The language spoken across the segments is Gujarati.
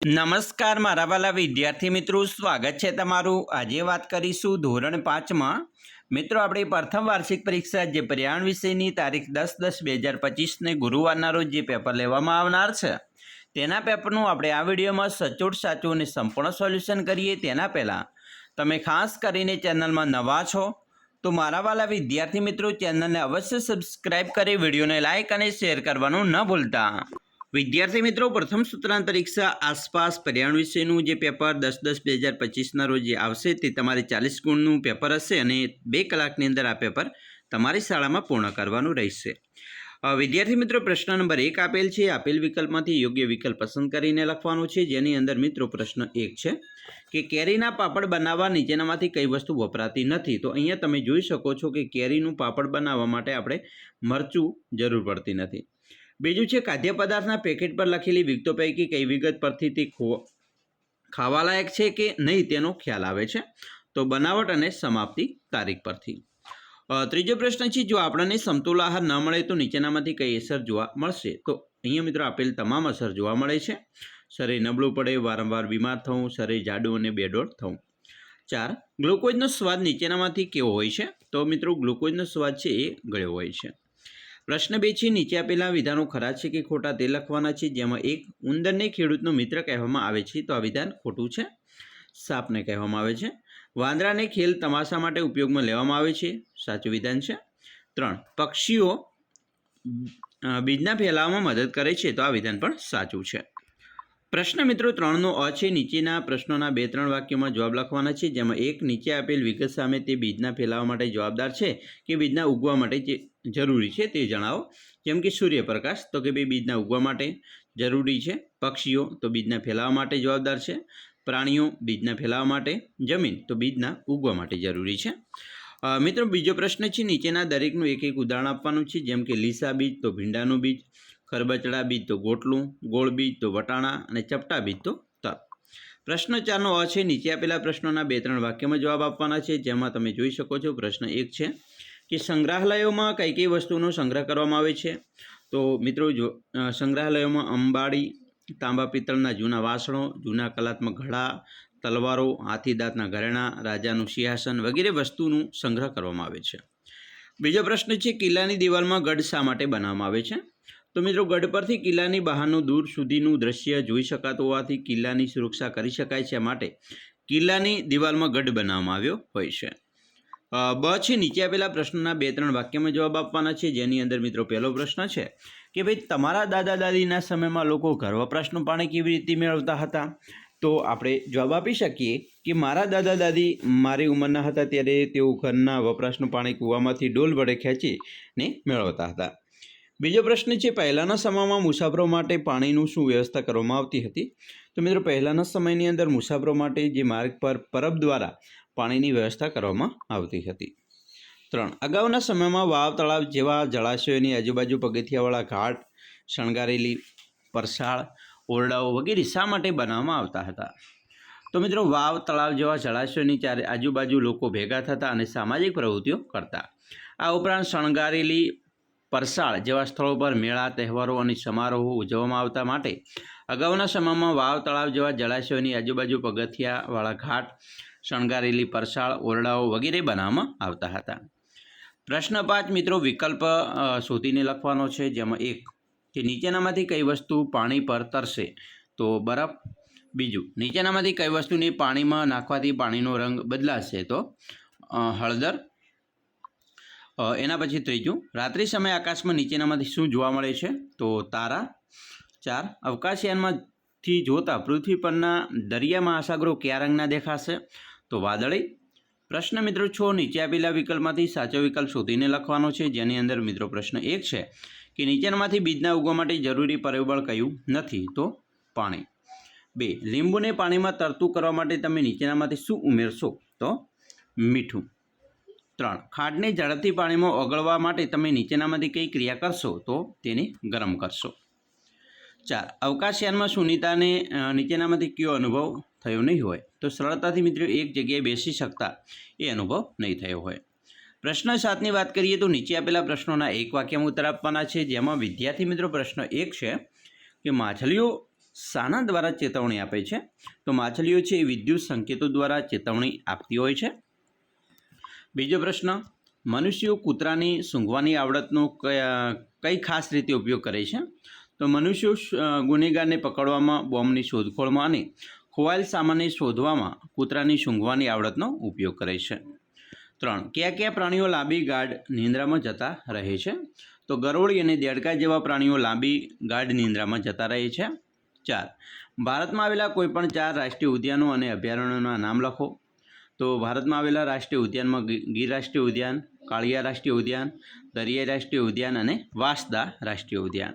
નમસ્કાર મારા વાલા વિદ્યાર્થી મિત્રો, સ્વાગત છે તમારું। આજે વાત કરીશું ધોરણ 5માં મિત્રો આપણી પ્રથમ વાર્ષિક પરીક્ષા જે પર્યાવરણ વિષયની તારીખ 10/10/2025ને ગુરુવારના રોજ જે પેપર લેવામાં આવનાર છે તેના પેપરનું આપણે આ વિડીયોમાં સચોટ સાચું અને સંપૂર્ણ સોલ્યુશન કરીએ તેના પહેલાં તમે ખાસ કરીને ચેનલમાં નવા છો તો મારા વાલા વિદ્યાર્થી મિત્રો ચેનલને અવશ્ય સબસ્ક્રાઈબ કરી વિડીયોને લાઇક અને શેર કરવાનું ન ભૂલતા। વિદ્યાર્થી મિત્રો, પ્રથમ સત્રાંત પરીક્ષા આસપાસ પર્યાવરણ વિષયનું જે પેપર 10/10/2025ના રોજ જે આવશે તે તમારે 40 ગુણનું પેપર હશે અને 2 કલાકની અંદર આ પેપર તમારી શાળામાં પૂર્ણ કરવાનું રહેશે। વિદ્યાર્થી મિત્રો, પ્રશ્ન નંબર 1 આપેલ છે। આપેલ વિકલ્પમાંથી યોગ્ય વિકલ્પ પસંદ કરીને લખવાનું છે, જેની અંદર મિત્રો પ્રશ્ન 1 છે કે કેરીના પાપડ બનાવવા નીચેનામાંથી કઈ વસ્તુ વપરાતી નથી। તો અહીંયા તમે જોઈ શકો છો કે કેરીનું પાપડ બનાવવા માટે આપણે મરચું જરૂર પડતી નથી। બીજું છે ખાદ્ય પદાર્થના પેકેટ પર લખેલી વિગતો પૈકી કઈ વિગત પરથી તે ખાવાલાયક છે કે નહીં તેનો ખ્યાલ આવે છે। તો બનાવટ અને સમાપ્તિ તારીખ પરથી। ત્રીજો પ્રશ્ન છે, જો આપણને સમતોલ આહાર ન મળે તો નીચેનામાંથી કઈ અસર જોવા મળશે। તો અહીંયા મિત્રો આપેલ તમામ અસર જોવા મળે છે। શરીર નબળું પડે, વારંવાર બીમાર થવું, શરીર જાડું અને બેડોળ થવું। 4 ગ્લુકોઝનો સ્વાદ નીચેનામાંથી કેવો હોય છે। તો મિત્રો ગ્લુકોઝનો સ્વાદ છે એ ગળ્યો હોય છે। પ્રશ્ન 2 છે, નીચે આપેલા વિધાનો ખરા છે કે ખોટા તે લખવાના છે, જેમાં 1 ઉંદરને ખેડૂતનો મિત્ર કહેવામાં આવે છે। તો આ વિધાન ખોટું છે, સાપને કહેવામાં આવે છે। વાંદરાને ખેલ તમાશા માટે ઉપયોગમાં લેવામાં આવે છે, સાચું વિધાન છે। 3 પક્ષીઓ બીજના ફેલાવામાં મદદ કરે છે, તો આ વિધાન પણ સાચું છે। પ્રશ્ન મિત્રો 3નો અ છે, નીચેના પ્રશ્નોના 2-3 વાક્યોમાં જવાબ લખવાના છે, જેમાં 1 નીચે આપેલ વિગત સામે તે બીજના ફેલાવા માટે જવાબદાર છે કે બીજના ઉગવા માટે જે જરૂરી છે તે જણાવો। જેમ કે સૂર્યપ્રકાશ, તો કે બીજના ઉગવા માટે જરૂરી છે। પક્ષીઓ તો બીજના ફેલાવા માટે જવાબદાર છે। પ્રાણીઓ બીજના ફેલાવા માટે। જમીન તો બીજના ઉગવા માટે જરૂરી છે। મિત્રો બીજો પ્રશ્ન છે, નીચેના દરેકનું એક ઉદાહરણ આપવાનું છે, જેમ કે લીસા બીજ તો ભીંડાનું બીજ, ખરબચડા બીજ તો ગોટલું, ગોળ બીજ તો વટાણા અને ચપટા બીજ તો તલ। પ્રશ્ન 4નો અ છે, નીચે આપેલા પ્રશ્નોના 2-3 વાક્યમાં જવાબ આપવાના છે, જેમાં તમે જોઈ શકો છો પ્રશ્ન 1 છે કે સંગ્રહાલયોમાં કઈ કઈ વસ્તુનો સંગ્રહ કરવામાં આવે છે। તો મિત્રો જો સંગ્રહાલયોમાં અંબાડી, તાંબા પિત્તળના જૂના વાસણો, જૂના કલાત્મક ઘડા, તલવારો, હાથી દાંતના ઘરેણાં, રાજાનું સિંહાસન વગેરે વસ્તુનું સંગ્રહ કરવામાં આવે છે। બીજો પ્રશ્ન છે, કિલ્લાની દિવાલમાં ગઢ શા માટે બનાવવામાં આવે છે। તો મિત્રો ગઢ પરથી કિલ્લાની બહારનું દૂર સુધીનું દ્રશ્ય જોઈ શકાતું હોવાથી કિલ્લાની સુરક્ષા કરી શકાય છે, માટે કિલ્લાની દિવાલમાં ગઢ બનાવવામાં આવ્યો હોય છે। બ છે, નીચે આપેલા પ્રશ્નના 2-3 વાક્યમાં જવાબ આપવાના છે, જેની અંદર મિત્રો પહેલો પ્રશ્ન છે કે ભાઈ તમારા દાદા દાદીના સમયમાં લોકો ઘર વપરાશનું પાણી કેવી રીતે મેળવતા હતા। તો આપણે જવાબ આપી શકીએ કે મારા દાદા દાદી મારી ઉંમરના હતા ત્યારે તેઓ ઘરના વપરાશનું પાણી કૂવામાંથી ડોલ વડે ખેંચીને મેળવતા હતા। બીજો પ્રશ્ન છે, પહેલાંના સમયમાં મુસાફરો માટે પાણીનું શું વ્યવસ્થા કરવામાં આવતી હતી। તો મિત્રો પહેલાંના સમયની અંદર મુસાફરો માટે જે માર્ગ પર પરબ દ્વારા પાણીની વ્યવસ્થા કરવામાં આવતી હતી। 3 અગાઉના સમયમાં વાવ, તળાવ જેવા જળાશયોની આજુબાજુ પગથિયાવાળા ઘાટ, શણગારેલી પરસાળ, ઓરડાઓ વગેરે શા માટે બનાવવામાં આવતા હતા। તો મિત્રો વાવ, તળાવ જેવા જળાશયોની ચારે આજુબાજુ લોકો ભેગા થતા અને સામાજિક પ્રવૃત્તિઓ કરતા। આ ઉપરાંત શણગારેલી પરસાળ જેવા સ્થળો પર મેળા, તહેવારો અને સમારોહો ઉજવવામાં આવતા માટે અગાઉના સમયમાં વાવ, તળાવ જેવા જળાશયોની આજુબાજુ પગથિયાવાળા ઘાટ, શણગારેલી પરસાળ, ઓરડાઓ વગેરે બનાવવામાં આવતા હતા। પ્રશ્ન 5 મિત્રો વિકલ્પ શોધીને લખવાનો છે, જેમાં 1 કે નીચેનામાંથી કઈ વસ્તુ પાણી પર તરશે। તો બરફ। બીજું, નીચેનામાંથી કઈ વસ્તુને પાણીમાં નાખવાથી પાણીનો રંગ બદલાશે। તો હળદર। એના પછી ત્રીજું, રાત્રિ સમયે આકાશમાં નીચેનામાંથી શું જોવા મળે છે। તો તારા। 4 અવકાશયાનમાંથી જોતા પૃથ્વી પરના દરિયા મહાસાગરો કયા રંગના દેખાશે। તો વાદળી। પ્રશ્ન મિત્રો 6 નીચે આપેલા વિકલ્પમાંથી સાચો વિકલ્પ શોધીને લખવાનો છે, જેની અંદર મિત્રો પ્રશ્ન 1 છે કે નીચેનામાંથી બીજના ઉગવા માટે જરૂરી પરિબળ કયું નથી। તો પાણી। 2 લીંબુને પાણીમાં તરતું કરવા માટે તમે નીચેનામાંથી શું ઉમેરશો। તો મીઠું। 3 ખાંડને ઝડપથી પાણીમાં ઓગળવા માટે તમે નીચેનામાંથી કઈ ક્રિયા કરશો। તો તેને ગરમ કરશો। 4 અવકાશયાનમાં સુનીતાને નીચેનામાંથી કયો અનુભવ થયો નહીં હોય। તો સરળતાથી મિત્રો એક જગ્યાએ બેસી શકતા એ અનુભવ નહીં થયો હોય। પ્રશ્ન 7ની વાત કરીએ તો નીચે આપેલા પ્રશ્નોના એક વાક્યમાં ઉત્તર આપવાના છે, જેમાં વિદ્યાર્થી મિત્રો પ્રશ્ન 1 છે કે માછલીઓ શાના દ્વારા ચેતવણી આપે છે? તો માછલીઓ છે એ વિદ્યુત સંકેતો દ્વારા ચેતવણી આપતી હોય છે. બીજો પ્રશ્ન, મનુષ્યો કૂતરાની સૂંઘવાની આવડતનો કઈ ખાસ રીતે ઉપયોગ કરે છે? તો મનુષ્યો ગુનેગારને પકડવામાં, બોમ્બની શોધખોળમાં અને ખોવાયેલ સામાનને શોધવામાં કૂતરાની સૂંઘવાની આવડતનો ઉપયોગ કરે છે. 3. કયા કયા પ્રાણીઓ લાંબી ગાઢ નિંદ્રામાં જતા રહે છે? તો ગરોળી અને દેડકા જેવા પ્રાણીઓ લાંબી ગાઢ નિંદ્રામાં જતા રહે છે. 4. ભારતમાં આવેલા કોઈપણ 4 રાષ્ટ્રીય ઉદ્યાનો અને અભયારણ્યોના નામ લખો. તો ભારતમાં આવેલા રાષ્ટ્રીય ઉદ્યાનમાં ગીર રાષ્ટ્રીય ઉદ્યાન, કાળિયા રાષ્ટ્રીય ઉદ્યાન, દરિયાઈ રાષ્ટ્રીય ઉદ્યાન અને વાંસદા રાષ્ટ્રીય ઉદ્યાન.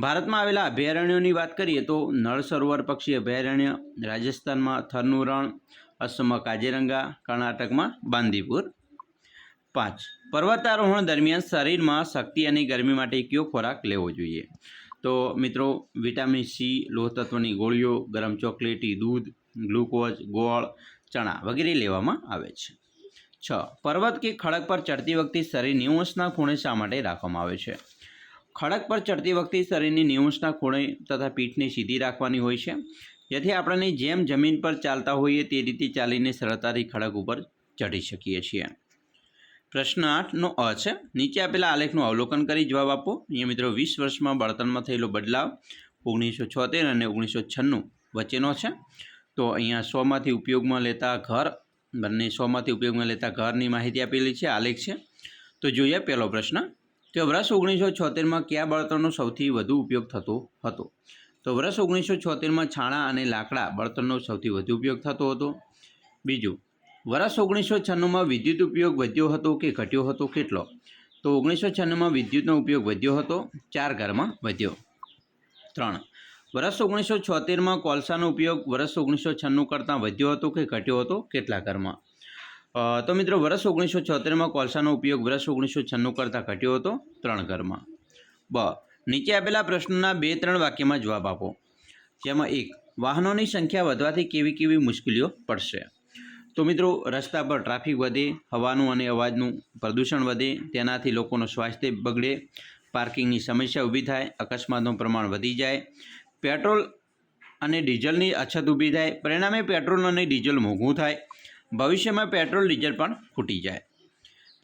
ભારતમાં આવેલા અભયારણ્યોની વાત કરીએ તો નળ સરોવર પક્ષી અભયારણ્ય, રાજસ્થાનમાં થરનું રણ, અસમમાં કાજીરંગા, કર્ણાટકમાં બાંદીપુર. 5. પર્વતારોહણ દરમિયાન શરીરમાં શક્તિ અને ગરમી માટે કયો ખોરાક લેવો જોઈએ? તો મિત્રો વિટામિન સી, લોહ તત્વની ગોળીઓ, ગરમ ચોકલેટી, દૂધ, ગ્લુકોઝ, ગોળ, ચણા વગેરે લેવામાં આવે છે. 6. પર્વત કે ખડક પર ચડતી વખતે શરીર 90 અંશના ખૂણે શા માટે રાખવામાં આવે છે? ખડક પર ચડતી વખતે શરીરની 90 અંશના ખૂણે તથા પીઠને સીધી રાખવાની હોય છે, જેથી આપણને જેમ જમીન પર ચાલતા હોઈએ તે રીતે ચાલીને સરળતાથી ખડક ઉપર ચઢી શકીએ છીએ. પ્રશ્ન 8નો અ છે, નીચે આપેલા આલેખનું અવલોકન કરી જવાબ આપો. અહીંયા મિત્રો 20 વર્ષમાં બળતણમાં થયેલો બદલાવ 1976 અને 1996 વચ્ચેનો છે. તો અહીંયા 100માંથી ઉપયોગમાં લેતા ઘર, બંને 100માંથી ઉપયોગમાં લેતા ઘરની માહિતી આપેલી છે, આલેખ છે. તો જોઈએ પહેલો પ્રશ્ન કે વર્ષ 1976માં કયા બળતણનો સૌથી વધુ ઉપયોગ થતો હતો? તો વર્ષ 1976માં છાણા અને લાકડા બળતણનો સૌથી વધુ ઉપયોગ થતો હતો. બીજું, વર્ષ 1996માં વિદ્યુત ઉપયોગ વધ્યો હતો કે ઘટ્યો હતો, કેટલો? તો 1996માં વિદ્યુતનો ઉપયોગ વધ્યો હતો, 4 ઘરમાં વધ્યો. 3. વર્ષ 1976માં કોલસાનો ઉપયોગ વર્ષ 1996 કરતાં વધ્યો હતો કે ઘટ્યો હતો, કેટલા ઘરમાં? તો મિત્રો વર્ષ 1976માં કોલસાનો ઉપયોગ વર્ષ 1996 કરતાં ઘટ્યો હતો, 3 ઘરમાં. બ. નીચે આપેલા પ્રશ્નના 2-3 વાક્યમાં જવાબ આપો. જેમાં 1. વાહનોની સંખ્યા વધવાથી કેવી કેવી મુશ્કેલીઓ પડશે? તો મિત્રો રસ્તા પર ટ્રાફિક વધે, હવાનું અને અવાજનું પ્રદૂષણ વધે, તેનાથી લોકોનું સ્વાસ્થ્ય બગડે, પાર્કિંગની સમસ્યા ઊભી થાય, અકસ્માતનું પ્રમાણ વધી જાય, પેટ્રોલ અને ડીઝલની અછત ઊભી થાય, પરિણામે પેટ્રોલ અને ડીઝલ મોંઘું થાય, ભવિષ્યમાં પેટ્રોલ ડીઝલ પણ ખૂટી જાય.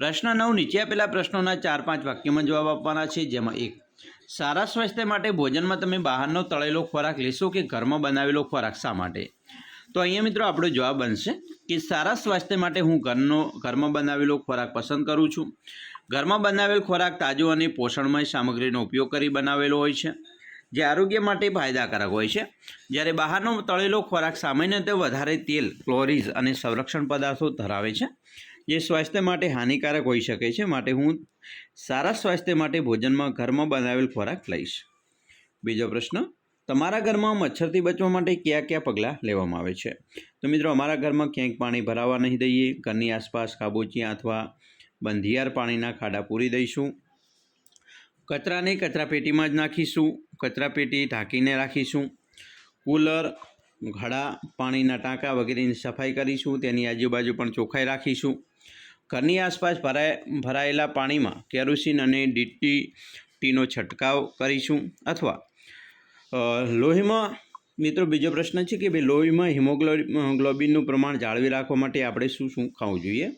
પ્રશ્ન 9. નીચે આપેલા પ્રશ્નોના 4-5 વાક્યમાં જવાબ આપવાના છે. જેમાં 1. સારા સ્વાસ્થ્ય માટે ભોજનમાં તમે બહારનો તળેલો ખોરાક લેશો કે ઘરમાં બનાવેલો ખોરાક, શા માટે? તો અહીંયા મિત્રો આપણો જવાબ બનશે કે સારા સ્વાસ્થ્ય માટે હું ઘરમાં બનાવેલો ખોરાક પસંદ કરું છું. ઘરમાં બનાવેલ ખોરાક તાજો અને પોષણમય સામગ્રીનો ઉપયોગ કરી બનાવેલો હોય છે, જે આરોગ્ય માટે ફાયદાકારક હોય છે. જ્યારે બહારનો તળેલો ખોરાક સામાન્યતઃ વધારે તેલ, ક્લોરીઝ અને સંરક્ષણ પદાર્થો ધરાવે છે, જે સ્વાસ્થ્ય માટે હાનિકારક હોઈ શકે છે. માટે હું સારા સ્વાસ્થ્ય માટે ભોજનમાં ઘરમાં બનાવેલ ખોરાક લઈશ. બીજો પ્રશ્ન, તમારા ઘરમાં મચ્છરથી બચવા માટે કયા કયા પગલાં લેવામાં આવે છે? તો મિત્રો અમારા ઘરમાં ક્યાંક પાણી ભરાવા નહીં દઈએ, ઘરની આસપાસ ખાબોચિયા અથવા બંધિયાર પાણીના ખાડા પૂરી દઈશું, કચરાને કચરાપેટીમાં જ નાખીશું, કચરાપેટી ઢાંકીને રાખીશું, કૂલર, ઘડા, પાણીના ટાંકા વગેરેની સફાઈ કરીશું, તેની આજુબાજુ પણ ચોખ્ખાઈ રાખીશું. ઘરની આસપાસ ભરાયેલા પાણીમાં કેરોસીન અને DDTનો છંટકાવ કરીશું. અથવા લોહીમાં, મિત્રો બીજો પ્રશ્ન છે કે ભાઈ લોહીમાં હિમોગ્લોબિનનું પ્રમાણ જાળવી રાખવા માટે આપણે શું શું ખાવું જોઈએ?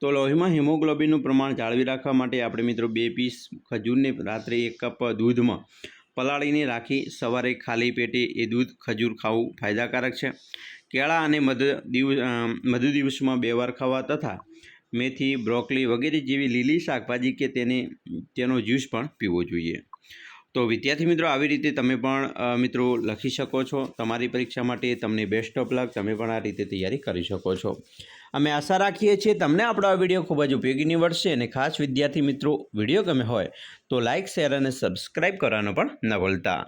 તો લોહીમાં હિમોગ્લોબિનનું પ્રમાણ જાળવી રાખવા માટે આપણે મિત્રો 2 પીસ ખજૂરને રાત્રે 1 કપ દૂધમાં પલાળીને રાખી સવારે ખાલી પેટે એ દૂધ ખજૂર ખાવું ફાયદાકારક છે. કેળા અને મધુ દિવસમાં 2 વાર ખાવા તથા મેથી, બ્રોકોલી વગેરે જેવી લીલી શાકભાજી કે તેનો જ્યુસ પણ પીવો જોઈએ. તો વિદ્યાર્થી મિત્રો આવી રીતે તમે પણ મિત્રો લખી શકો છો. તમારી પરીક્ષા માટે તમને બેસ્ટ ઓફ લક. તમે પણ આ રીતે તૈયારી કરી શકો છો. અમે આશા રાખીએ છીએ તમને આપણો આ વિડીયો ખૂબ જ ઉપયોગી નીવડશે. અને ખાસ વિદ્યાર્થી મિત્રો વિડીયો ગમે હોય તો લાઇક, શેર અને સબસ્ક્રાઈબ કરવાનું પણ ન ભૂલતા.